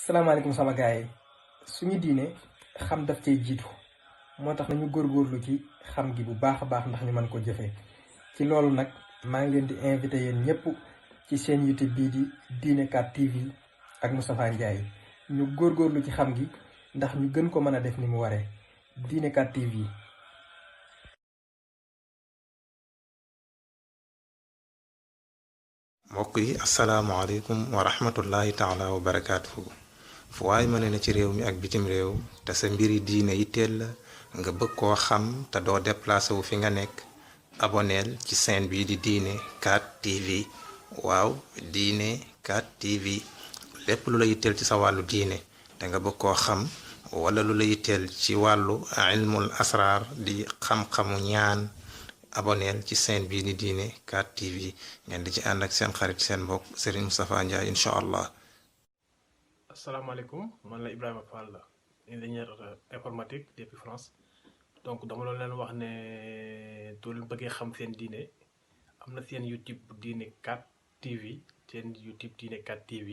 salaamaaleykum sama gaay yi suñu diine xam daf cee jiitu moo tax nañu góorgóorlu ci xam gi bu baax a baax ndax ñu mën ko jëfee ci loolu nag maa ngi leen di invité yéen ñëpp ci seen YouTube bii di Diine 4 TV ak Moustapha Ndiaye ñu góorgóorlu ci xam gi ndax ñu gën ko mën a def ni mu waree Diine 4 TV. mbokk yi asalaamaaleykum wa rahmatullahi taala wa barakaatuhu fu waay mën ne ci réew mi ak bitim réew te sa mbiri diine yitteel la nga bëgg koo xam te doo déplacé wu fi nga nekk aboneel ci chaîne bii di Diine 4 TV waaw Diine 4 TV lépp lu la yitteel ci sa wàllu diine te nga bëgg koo xam wala lu la yitteel ci wàllu ilmul asrar di xam-xamu ñaan aboneel ci chaîne bii di Diine 4 TV ngeen di ci ànd ak seen xarit seen mbokk Serigne Moustapha Ndiaye incha allah. asalaamaaleykum man la Ibrahima Fall la ingénieur informatique depuis France donc dama doon leen wax ne doo leen bëggee xam seen diine am na seen YouTube Diine 4 TV seen YouTube Diine 4 TV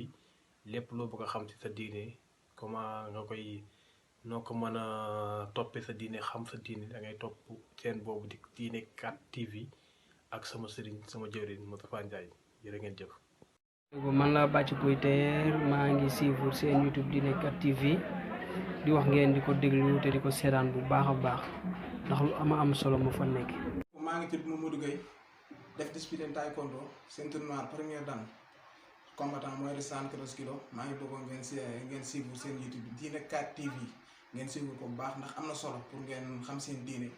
lépp loo bëgg a xam ci sa diine comment nga koy noo ko mën a toppee sa diine xam sa diine da ngay topp seen boobu di Diine 4 TV ak sama sëriñ sama jëwriñ Moustapha Ndiaye jërë ngeen jëf. man la Bàcc Kuy Teer maa ngi suivre seen YouTube Diine 4 TV di wax ngeen di ko déglu te di ko seetaan bu baax a baax ndax lu am solo mu fa nekk. maa ngi tudd Mamadou Gueye def discipline taekwondo ceinture noire première dan combattant moins de 114 kilos maa ngi bëggoon ngeen suivre seen YouTube Diine 4 TV ngeen suivre ko bu baax ndax am na solo pour ngeen xam seen diine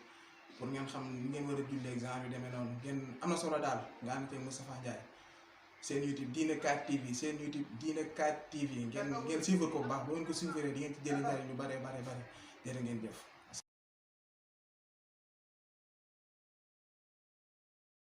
pour ngeen xam ngeen war a jullee exemple yu demee noonu ngeen am na solo daal nga ànd ak Moustapha Ndiaye seen YouTube Diine 4 TV seen YouTube Diine 4 TV ngeen suivre ko bu baax boo ngeen ko suivre di ngeen ci jëlee njariñ lu bare jërë ngeen jëf.